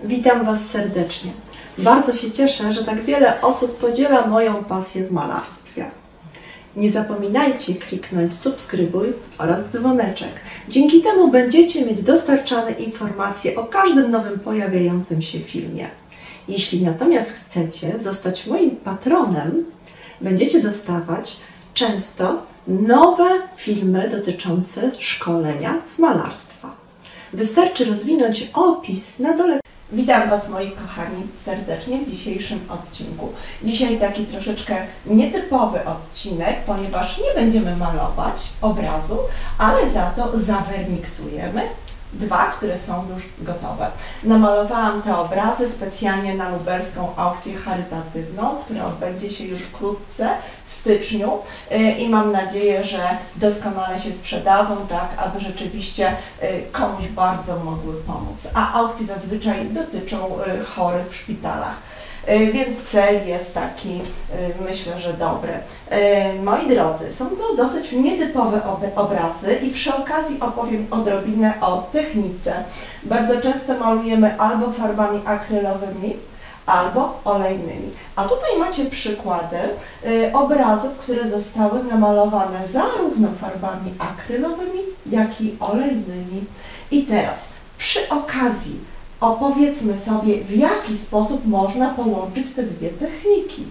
Witam Was serdecznie. Bardzo się cieszę, że tak wiele osób podziela moją pasję w malarstwie. Nie zapominajcie kliknąć subskrybuj oraz dzwoneczek. Dzięki temu będziecie mieć dostarczane informacje o każdym nowym pojawiającym się filmie. Jeśli natomiast chcecie zostać moim patronem, będziecie dostawać często nowe filmy dotyczące szkolenia z malarstwa. Wystarczy rozwinąć opis na dole. Witam Was, moi kochani, serdecznie w dzisiejszym odcinku. Dzisiaj taki troszeczkę nietypowy odcinek, ponieważ nie będziemy malować obrazu, ale za to zawerniksujemy dwa, które są już gotowe. Namalowałam te obrazy specjalnie na lubelską aukcję charytatywną, która odbędzie się już wkrótce, w styczniu, i mam nadzieję, że doskonale się sprzedadzą, tak aby rzeczywiście komuś bardzo mogły pomóc. A aukcje zazwyczaj dotyczą chorych w szpitalach. Więc cel jest taki, myślę, że dobry. Moi drodzy, są to dosyć nietypowe obrazy i przy okazji opowiem odrobinę o technice. Bardzo często malujemy albo farbami akrylowymi, albo olejnymi. A tutaj macie przykłady obrazów, które zostały namalowane zarówno farbami akrylowymi, jak i olejnymi. I teraz przy okazji opowiedzmy sobie, w jaki sposób można połączyć te dwie techniki.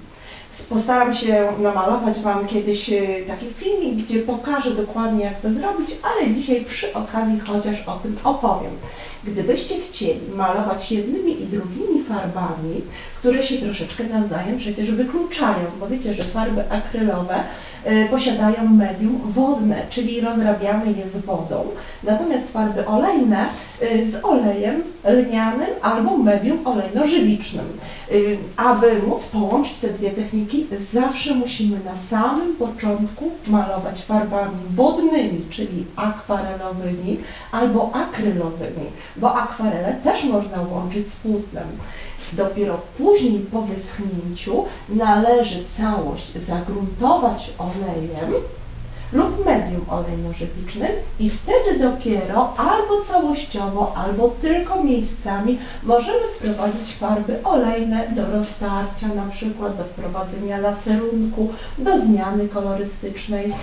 Postaram się namalować Wam kiedyś taki filmik, gdzie pokażę dokładnie, jak to zrobić, ale dzisiaj przy okazji chociaż o tym opowiem. Gdybyście chcieli malować jednymi i drugimi farbami, które się troszeczkę nawzajem przecież wykluczają, bo wiecie, że farby akrylowe posiadają medium wodne, czyli rozrabiamy je z wodą, natomiast farby olejne z olejem lnianym albo medium olejno-żywicznym. Aby móc połączyć te dwie techniki, zawsze musimy na samym początku malować farbami wodnymi, czyli akwarelowymi albo akrylowymi, bo akwarele też można łączyć z płótnem. Dopiero później po wyschnięciu należy całość zagruntować olejem lub medium olejno-żywicznym i wtedy dopiero albo całościowo, albo tylko miejscami możemy wprowadzić farby olejne do roztarcia, na przykład do wprowadzenia laserunku, do zmiany kolorystycznej.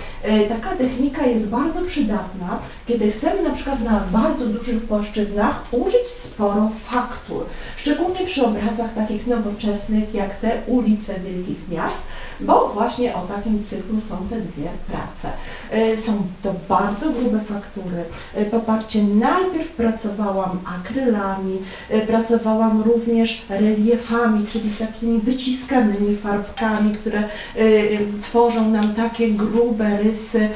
Taka technika jest bardzo przydatna, kiedy chcemy na przykład na bardzo dużych płaszczyznach użyć sporo faktur, szczególnie przy obrazach takich nowoczesnych jak te ulice wielkich miast, bo właśnie o takim cyklu są te dwie prace. Są to bardzo grube faktury. Popatrzcie, najpierw pracowałam akrylami, pracowałam również reliefami, czyli takimi wyciskanymi farbkami, które tworzą nam takie grube rysy,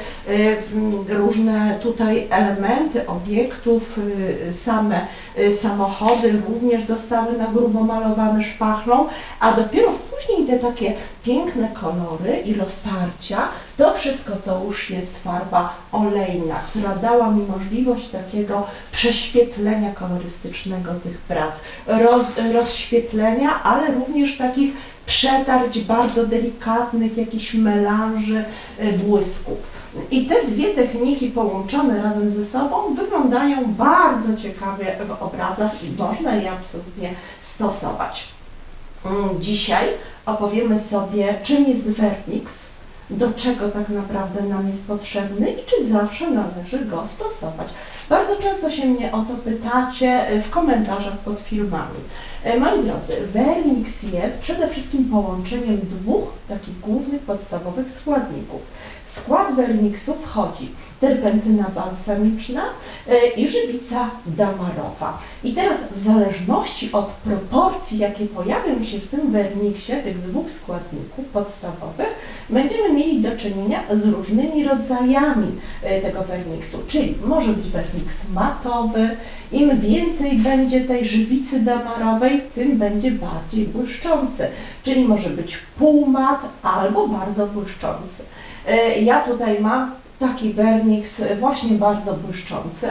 różne tutaj elementy obiektów, same samochody również zostały na grubo malowane szpachlą, a dopiero później te takie piękne kolory i roztarcia, to wszystko to już jest farba olejna, która dała mi możliwość takiego prześwietlenia kolorystycznego tych prac, rozświetlenia, ale również takich przetarć bardzo delikatnych, jakichś melanży, błysków. I te dwie techniki połączone razem ze sobą wyglądają bardzo ciekawie w obrazach i można je absolutnie stosować. Dzisiaj opowiemy sobie, czym jest werniks, do czego tak naprawdę nam jest potrzebny i czy zawsze należy go stosować. Bardzo często się mnie o to pytacie w komentarzach pod filmami. Moi drodzy, werniks jest przede wszystkim połączeniem dwóch takich głównych, podstawowych składników. W skład werniksu wchodzi terpentyna balsamiczna i żywica damarowa. I teraz w zależności od proporcji, jakie pojawią się w tym werniksie, tych dwóch składników podstawowych, będziemy mieli do czynienia z różnymi rodzajami tego werniksu, czyli może być werniks matowy, im więcej będzie tej żywicy damarowej, tym będzie bardziej błyszczący, czyli może być półmat albo bardzo błyszczący. Ja tutaj mam taki werniks właśnie bardzo błyszczący,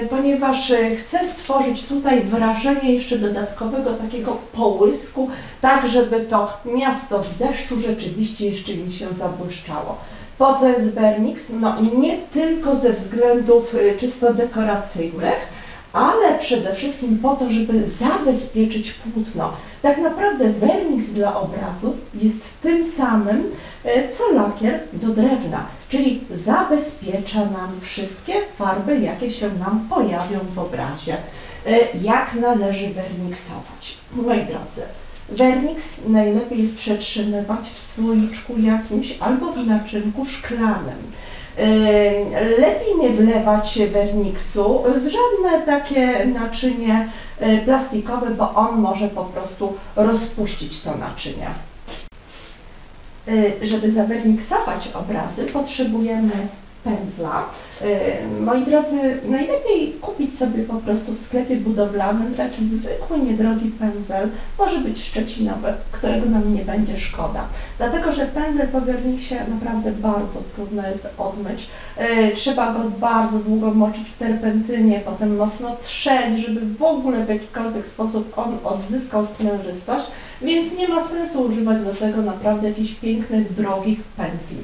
ponieważ chcę stworzyć tutaj wrażenie jeszcze dodatkowego takiego połysku, tak żeby to miasto w deszczu rzeczywiście jeszcze mi się zabłyszczało. Po co jest werniks? No nie tylko ze względów czysto dekoracyjnych, ale przede wszystkim po to, żeby zabezpieczyć płótno. Tak naprawdę werniks dla obrazu jest tym samym, co lakier do drewna, czyli zabezpiecza nam wszystkie farby, jakie się nam pojawią w obrazie. Jak należy werniksować? Moi drodzy, werniks najlepiej jest przetrzymywać w słoiczku jakimś albo w naczynku szklanym. Lepiej nie wlewać werniksu w żadne takie naczynie plastikowe, bo on może po prostu rozpuścić to naczynie. Żeby zawerniksować obrazy, potrzebujemy pędzla. Moi drodzy, najlepiej kupić sobie po prostu w sklepie budowlanym taki zwykły, niedrogi pędzel, może być szczecinowy, którego nam nie będzie szkoda. Dlatego, że pędzel po werniksie naprawdę bardzo trudno jest odmyć. Trzeba go bardzo długo moczyć w terpentynie, potem mocno trzeć, żeby w ogóle w jakikolwiek sposób on odzyskał sprężystość, więc nie ma sensu używać do tego naprawdę jakichś pięknych, drogich pędzli.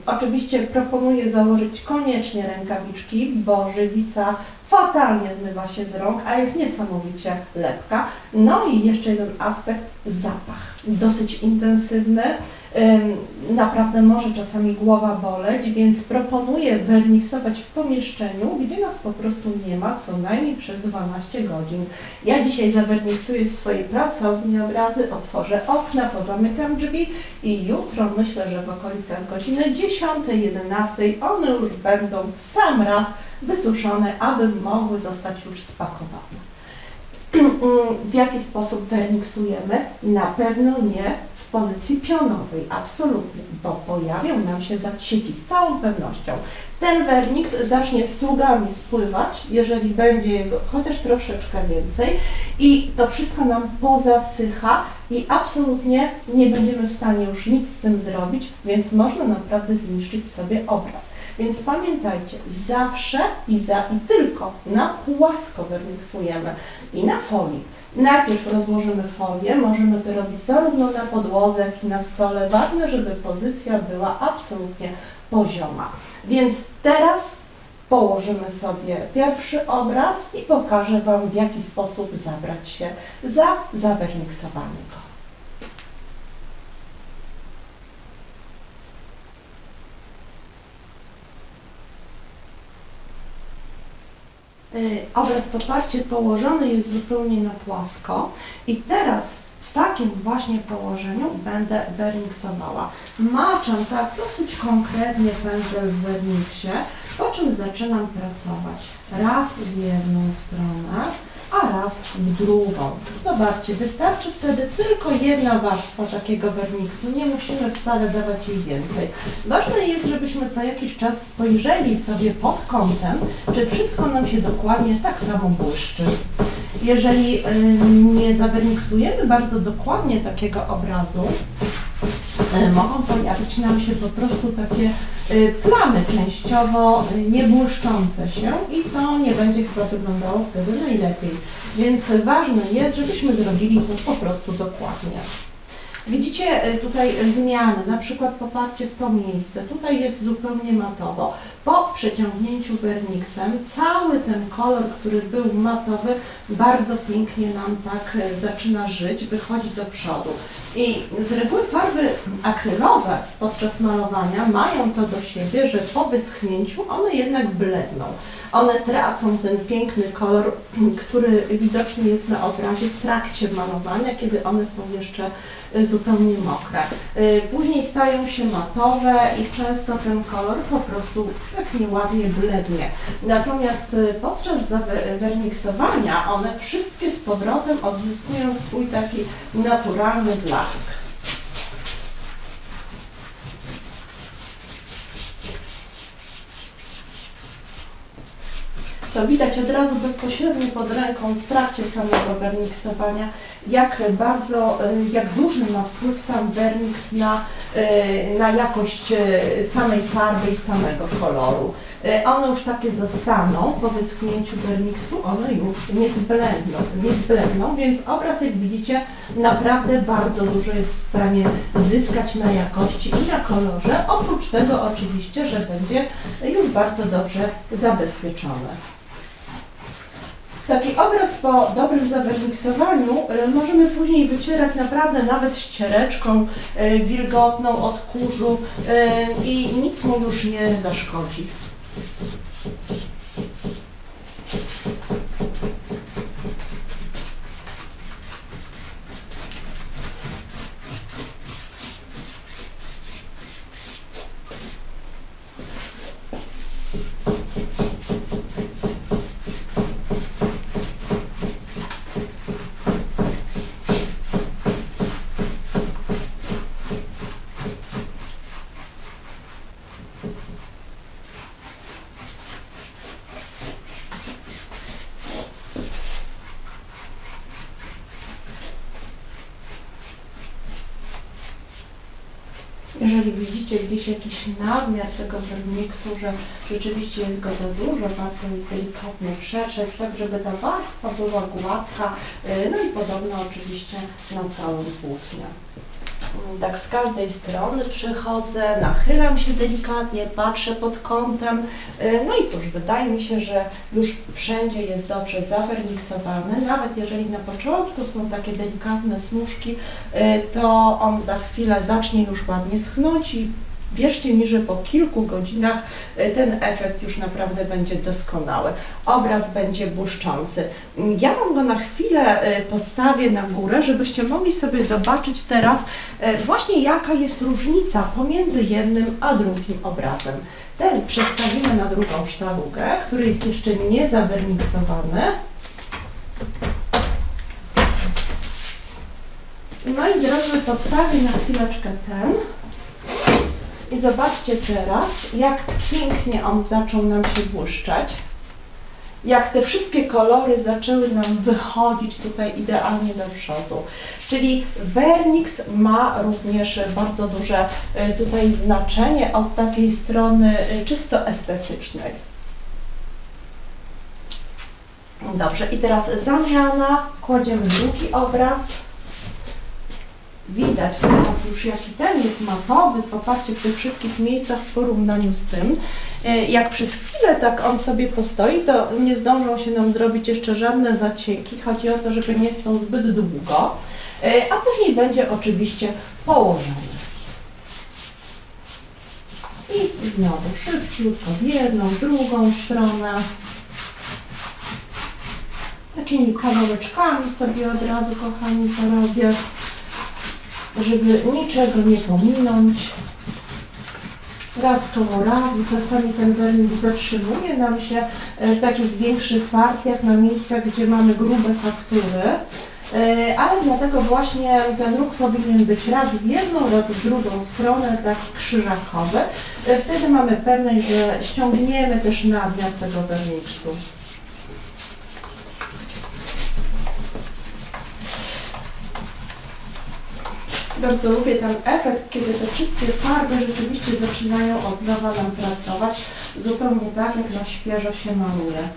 Oczywiście proponuję założyć koniecznie rękawiczki, bo żywica fatalnie zmywa się z rąk, a jest niesamowicie lepka. No i jeszcze jeden aspekt, zapach. Dosyć intensywny, naprawdę może czasami głowa boleć, więc proponuję werniksować w pomieszczeniu, gdzie nas po prostu nie ma, co najmniej przez 12 godzin. Ja dzisiaj zawerniksuję w swojej pracowni obrazy, otworzę okna, pozamykam drzwi i jutro myślę, że w okolicach godziny 10-11 one już będą w sam raz wysuszone, aby mogły zostać już spakowane. W jaki sposób werniksujemy? Na pewno nie w pozycji pionowej, absolutnie, bo pojawią nam się zacieki z całą pewnością. Ten werniks zacznie strugami spływać, jeżeli będzie jego chociaż troszeczkę więcej i to wszystko nam pozasycha i absolutnie nie będziemy w stanie już nic z tym zrobić, więc można naprawdę zniszczyć sobie obraz. Więc pamiętajcie, zawsze i tylko na płasko werniksujemy i na folii. Najpierw rozłożymy folię, możemy to robić zarówno na podłodze, jak i na stole. Ważne, żeby pozycja była absolutnie pozioma. Więc teraz położymy sobie pierwszy obraz i pokażę Wam, w jaki sposób zabrać się za zawerniksowanie go. Obraz poparcie położony jest zupełnie na płasko i teraz w takim właśnie położeniu będę werniksowała. Maczam tak dosyć konkretnie pędzel w werniksie, po czym zaczynam pracować raz w jedną stronę, a raz w drugą. Zobaczcie, wystarczy wtedy tylko jedna warstwa takiego werniksu, nie musimy wcale dawać jej więcej. Ważne jest, żebyśmy co jakiś czas spojrzeli sobie pod kątem, czy wszystko nam się dokładnie tak samo błyszczy. Jeżeli nie zawerniksujemy bardzo dokładnie takiego obrazu, mogą pojawić nam się po prostu takie plamy częściowo niebłyszczące się i to nie będzie chyba wyglądało wtedy najlepiej. Więc ważne jest, żebyśmy zrobili to po prostu dokładnie. Widzicie tutaj zmiany, na przykład poparcie w to miejsce, tutaj jest zupełnie matowo. Po przeciągnięciu werniksem cały ten kolor, który był matowy, bardzo pięknie nam tak zaczyna żyć, wychodzi do przodu. I z reguły farby akrylowe podczas malowania mają to do siebie, że po wyschnięciu one jednak bledną. One tracą ten piękny kolor, który widoczny jest na obrazie w trakcie malowania, kiedy one są jeszcze zupełnie mokre. Później stają się matowe i często ten kolor po prostu tak nieładnie blednie. Natomiast podczas werniksowania one wszystkie z powrotem odzyskują swój taki naturalny blask. To widać od razu bezpośrednio pod ręką w trakcie samego werniksowania, jak duży ma wpływ sam werniks na jakość samej farby i samego koloru. One już takie zostaną po wyschnięciu werniksu, one już nie zbledną, więc obraz, jak widzicie, naprawdę bardzo dużo jest w stanie zyskać na jakości i na kolorze, oprócz tego oczywiście, że będzie już bardzo dobrze zabezpieczony. Taki obraz po dobrym zawerniksowaniu możemy później wycierać naprawdę nawet ściereczką wilgotną od kurzu i nic mu już nie zaszkodzi. Jeżeli widzicie gdzieś jakiś nadmiar tego werniksu, że rzeczywiście jest go za dużo, warto jest delikatnie przetrzeć, tak żeby ta warstwa była gładka, no i podobno oczywiście na całym płótnie. Tak z każdej strony przychodzę, nachylam się delikatnie, patrzę pod kątem, no i cóż, wydaje mi się, że już wszędzie jest dobrze zawerniksowane, nawet jeżeli na początku są takie delikatne smuszki, to on za chwilę zacznie już ładnie schnąć i wierzcie mi, że po kilku godzinach ten efekt już naprawdę będzie doskonały. Obraz będzie błyszczący. Ja Wam go na chwilę postawię na górę, żebyście mogli sobie zobaczyć teraz właśnie jaka jest różnica pomiędzy jednym a drugim obrazem. Ten przestawimy na drugą sztalugę, który jest jeszcze nie zawerniksowany. No i drodzy, postawię na chwileczkę ten. I zobaczcie teraz, jak pięknie on zaczął nam się błyszczeć, jak te wszystkie kolory zaczęły nam wychodzić tutaj idealnie do przodu. Czyli werniks ma również bardzo duże tutaj znaczenie od takiej strony czysto estetycznej. Dobrze, i teraz zamiana, kładziemy drugi obraz. Widać teraz już jaki ten jest matowy, popatrzcie w tych wszystkich miejscach w porównaniu z tym. Jak przez chwilę tak on sobie postoi, to nie zdążą się nam zrobić jeszcze żadne zacieki. Chodzi o to, żeby nie stał zbyt długo, a później będzie oczywiście położony. I znowu szybciutko w jedną, w drugą stronę. Takimi kawałeczkami sobie od razu, kochani, to robię, żeby niczego nie pominąć. Raz koło razu, czasami ten wernik zatrzymuje nam się w takich większych partiach, na miejscach, gdzie mamy grube faktury, ale dlatego właśnie ten ruch powinien być raz w jedną, raz w drugą stronę, taki krzyżakowy. Wtedy mamy pewność, że ściągniemy też nadmiar tego werniksu. Bardzo lubię ten efekt, kiedy te wszystkie farby rzeczywiście zaczynają od nowa nam pracować, zupełnie tak, jak na świeżo się maluje.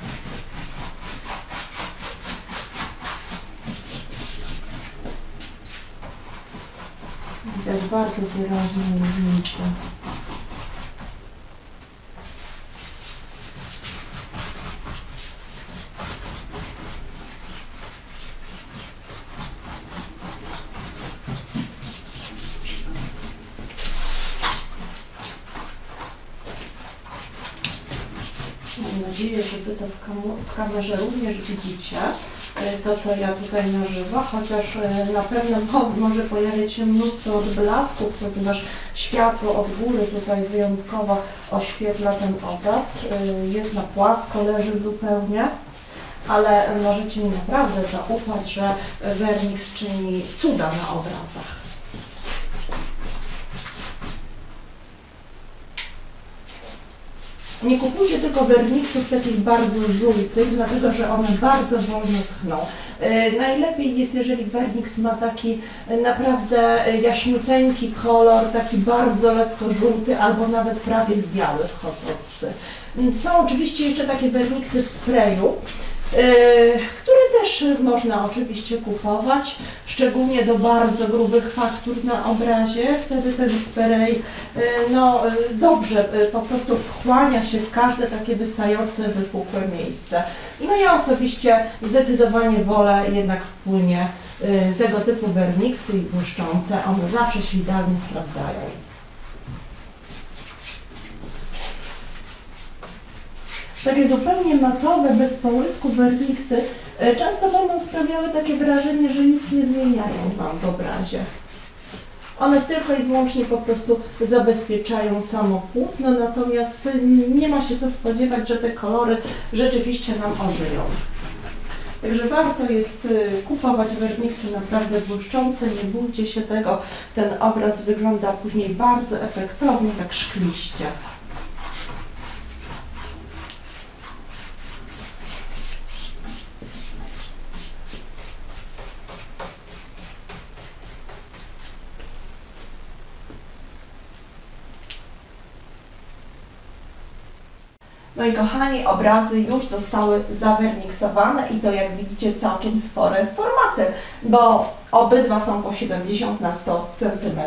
Widać bardzo wyraźnie różnicę. Mam nadzieję, że Wy to w kamerze również widzicie, to co ja tutaj na żywo, chociaż na pewno może pojawiać się mnóstwo odblasków, ponieważ światło od góry tutaj wyjątkowo oświetla ten obraz. Jest na płasko, leży zupełnie, ale możecie mi naprawdę zaufać, że werniks czyni cuda na obrazach. Nie kupujcie tylko werniksów takich bardzo żółtych, dlatego że one bardzo wolno schną. Najlepiej jest, jeżeli werniks ma taki naprawdę jaśniuteńki kolor, taki bardzo lekko żółty albo nawet prawie w biały wchodzący. Są oczywiście jeszcze takie werniksy w sprayu, który też można oczywiście kupować, szczególnie do bardzo grubych faktur na obrazie. Wtedy ten spray dobrze po prostu wchłania się w każde takie wystające, wypukłe miejsce. No ja osobiście zdecydowanie wolę jednak w płynie tego typu werniksy i błyszczące, one zawsze się idealnie sprawdzają. Takie zupełnie matowe, bez połysku werniksy często będą sprawiały takie wrażenie, że nic nie zmieniają Wam w obrazie. One tylko i wyłącznie po prostu zabezpieczają samo płótno, natomiast nie ma się co spodziewać, że te kolory rzeczywiście nam ożyją. Także warto jest kupować werniksy naprawdę błyszczące, nie bójcie się tego, ten obraz wygląda później bardzo efektownie, tak szkliście. No i kochani, obrazy już zostały zawerniksowane i to, jak widzicie, całkiem spore formaty, bo obydwa są po 70 na 100 cm.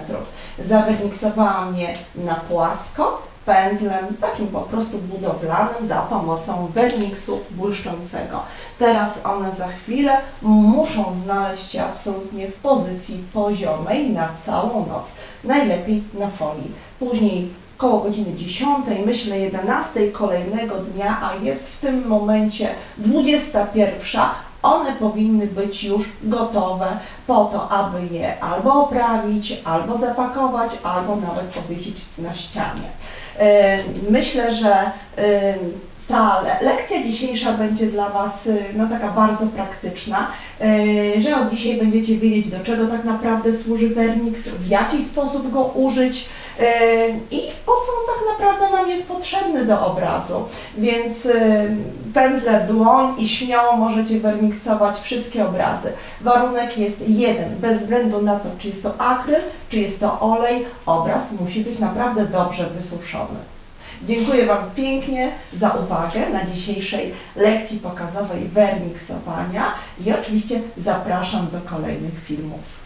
Zawerniksowałam je na płasko, pędzlem, takim po prostu budowlanym, za pomocą werniksu błyszczącego. Teraz one za chwilę muszą znaleźć się absolutnie w pozycji poziomej na całą noc, najlepiej na folii. Później koło godziny 10, myślę 11 kolejnego dnia, a jest w tym momencie 21, one powinny być już gotowe po to, aby je albo oprawić, albo zapakować, albo nawet powiesić na ścianie. Myślę, że ta lekcja dzisiejsza będzie dla Was taka bardzo praktyczna, że od dzisiaj będziecie wiedzieć, do czego tak naprawdę służy werniks, w jaki sposób go użyć i po co on tak naprawdę nam jest potrzebny do obrazu. Więc pędzle w dłoń i śmiało możecie werniksować wszystkie obrazy. Warunek jest jeden, bez względu na to, czy jest to akryl, czy jest to olej, obraz musi być naprawdę dobrze wysuszony. Dziękuję Wam pięknie za uwagę na dzisiejszej lekcji pokazowej werniksowania i oczywiście zapraszam do kolejnych filmów.